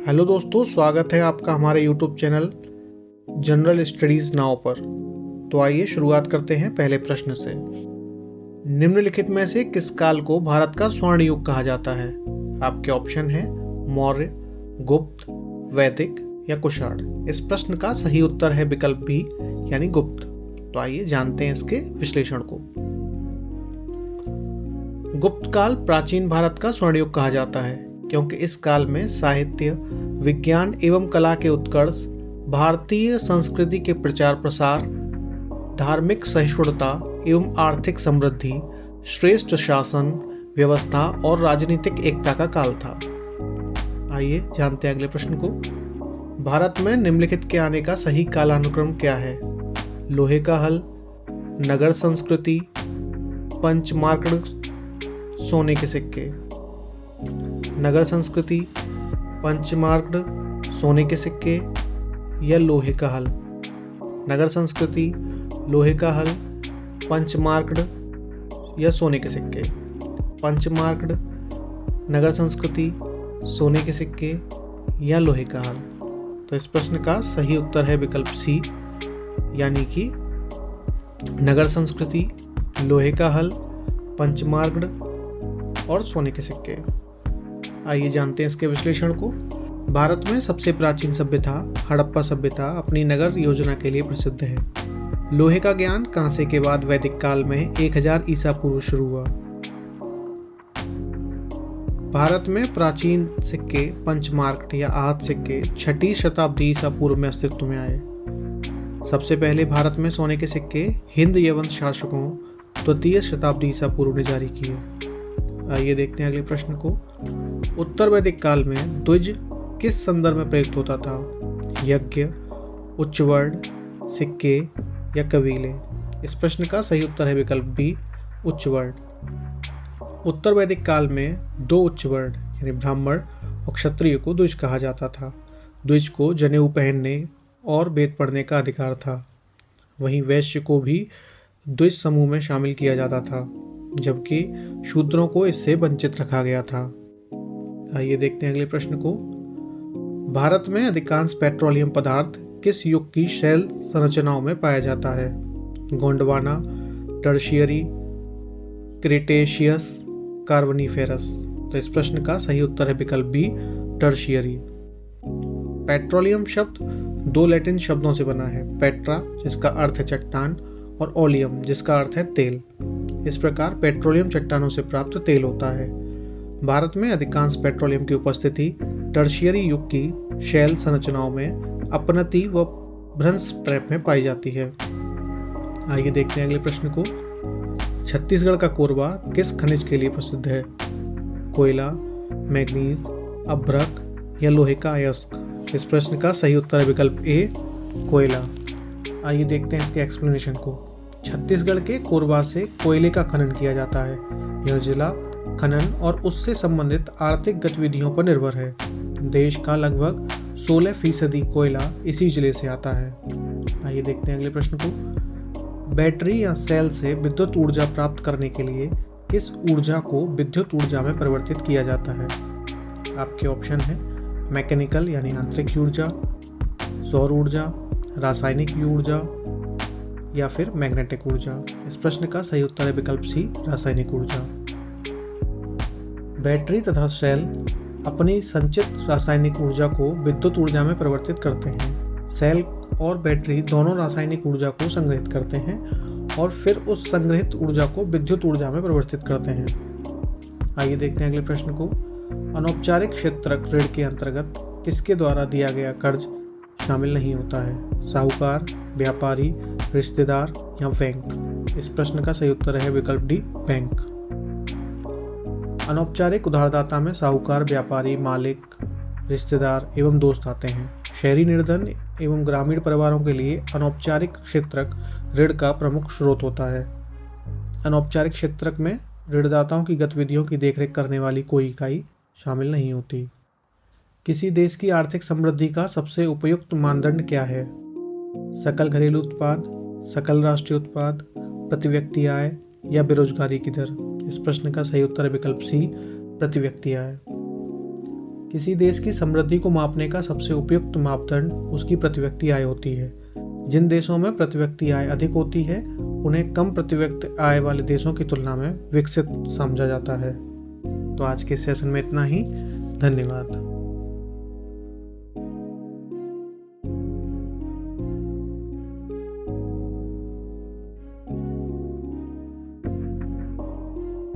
Hello दोस्तों, स्वागत है आपका हमारे YouTube channel general studies now पर। तो आइए शुरुआत करते हैं पहले प्रश्न से। निम्नलिखित में से किस काल को भारत का स्वर्ण युग कहा जाता है? आपके ऑप्शन हैं मौर्य, गुप्त, वैदिक या कुषाण। इस प्रश्न का सही उत्तर है विकल्प बी यानी गुप्त। तो आइए जानते हैं इसके विश्लेषण को। गुप्त काल प्राचीन भारत का स्वर्ण युग कहा जाता है क्योंकि इस काल में साहित्य, विज्ञान एवं कला के उत्कर्ष, भारतीय संस्कृति के प्रचार प्रसार, धार्मिक सहिष्णुता एवं आर्थिक समृद्धि, श्रेष्ठ शासन व्यवस्था और राजनीतिक एकता का काल था। आइए जानते हैं अगले प्रश्न को। भारत में निम्नलिखित के आने का सही कालानुक्रम क्या है? लोहे का हल, नगर संस्कृति, पंचमार्कड़, सोने के सिक्के। नगर संस्कृति, पंचमार्कड़, सोने के सिक्के या लोहे का हल। नगर संस्कृति, लोहे का हल, पंचमार्कड़ या सोने के सिक्के। पंचमार्कड़, नगर संस्कृति, सोने के सिक्के या लोहे का हल। तो इस प्रश्न का सही उत्तर है विकल्प सी यानी कि नगर संस्कृति, लोहे का हल, पंचमार्कड़ और सोने के सिक्के। आइए जानते हैं इसके विश्लेषण को। भारत में सबसे प्राचीन सभ्यता हड़प्पा सभ्यता अपनी नगर योजना के लिए प्रसिद्ध है। लोहे का ज्ञान कांसे के बाद वैदिक काल में 1000 ईसा पूर्व शुरू हुआ। भारत में प्राचीन सिक्के पंचमार्कड़ या आहत सिक्के 6ठी शताब्दी ईसा पूर्व में अस्तित्व में आए। सबसे पहले भारत में सोने के सिक्के हिंद यवंश शासकों 2य शताब्दी ईसा पूर्व ने जारी किए। आइए देखते हैं अगले प्रश्न को। उत्तर वैदिक काल में द्विज किस संदर्भ में प्रयुक्त होता था? यज्ञ, उच्चवर्ण, सिक्के या कबीले। इस प्रश्न का सही उत्तर है विकल्प बी उच्चवर्ण। उत्तर वैदिक काल में 2 उच्चवर्ण यानी ब्राह्मण और क्षत्रिय को द्विज कहा जाता था। द्विज को जनेऊ पहनने और वेद पढ़ने का अधिकार था। वहीं वैश्य को भी द्विज समूह में शामिल किया जाता था, जबकि शूद्रों को इससे वंचित रखा गया था। आइए देखते हैं अगले प्रश्न को। भारत में अधिकांश पेट्रोलियम पदार्थ किस युग की शैल संरचनाओं में पाया जाता है? Gondwana, tertiary, Cretaceous, Carboniferous. तो इस प्रश्न का सही उत्तर है विकल्प बी टर्शियरी। पेट्रोलियम शब्द 2 लैटिन शब्दों से बना है, पेट्रा जिसका अर्थ है चट्टान और ओलियम जिसका अर्थ है तेल। इस प्रकार पेट्रोलियम चट्टानों से प्राप्त तेल होता है। भारत में अधिकांश पेट्रोलियम की उपस्थिति टर्शियरी युग की शैल संरचनाओं में अपनति व भ्रंश ट्रैप में पाई जाती है। आइए देखते हैं अगले प्रश्न को। छत्तीसगढ़ का कोरबा किस खनिज के लिए प्रसिद्ध है? कोयला, मैग्नीज, अभ्रक या लोहे का अयस्क। इस प्रश्न का सही उत्तर है विकल्प ए कोयला। आइए देखते हैं इसके एक्सप्लेनेशन को। छत्तीसगढ़ के कोरबा से कोयले का खनन किया जाता है। यह जिला खनन और उससे संबंधित आर्थिक गतिविधियों पर निर्भर है। देश का लगभग 16% कोयला इसी जिले से आता है। आइए देखते हैं अगले प्रश्न को। बैटरी या सेल से विद्युत ऊर्जा प्राप्त करने के लिए किस ऊर्जा को विद्युत ऊर्जा में परिवर्तित किया जाता है? आपके ऑप्शन है मैकेनिकल यानी यांत्रिक ऊर्जा, सौर ऊर्जा, रासायनिक ऊर्जा या फिर मैग्नेटिक ऊर्जा। इस प्रश्न का सही उत्तर है विकल्प सी रासायनिक ऊर्जा। बैटरी तथा सेल अपनी संचित रासायनिक ऊर्जा को विद्युत ऊर्जा में परिवर्तित करते हैं। सेल और बैटरी दोनों रासायनिक ऊर्जा को संग्रहित करते हैं और फिर उस संग्रहित ऊर्जा को विद्युत ऊर्जा में परिवर्तित करते हैं। आइए देखते हैं अगले प्रश्न को। अनौपचारिक क्षेत्रक ऋण के अंतर्गत किसके द्वारा दिया गया कर्ज शामिल नहीं होता है? साहूकार, व्यापारी, रिश्तेदार या बैंक। इस प्रश्न का सही उत्तर है विकल्प डी बैंक। अनौपचारिक उधारदाता में साहूकार, व्यापारी, मालिक, रिश्तेदार एवं दोस्त आते हैं। शहरी निर्धन एवं ग्रामीण परिवारों के लिए अनौपचारिक क्षेत्रक ऋण का प्रमुख स्रोत होता है। अनौपचारिक क्षेत्रक में ऋणदाताओं की गतिविधियों की देखरेख करने वाली कोई इकाई शामिल नहीं होती। किसी देश की आर्थिक समृद्धि का सबसे उपयुक्त मानदंड क्या है? सकल घरेलू उत्पाद, सकल राष्ट्रीय उत्पाद, प्रति व्यक्ति आय या बेरोजगारी की दर। इस प्रश्न का सही उत्तर है विकल्प सी प्रति व्यक्ति आय। किसी देश की समृद्धि को मापने का सबसे उपयुक्त मापदंड उसकी प्रति व्यक्ति आय होती है। जिन देशों में प्रति व्यक्ति आय अधिक होती है उन्हें कम प्रति व्यक्ति आय वाले देशों की तुलना में विकसित समझा जाता है। तो आज के सेशन में इतना ही। धन्यवाद।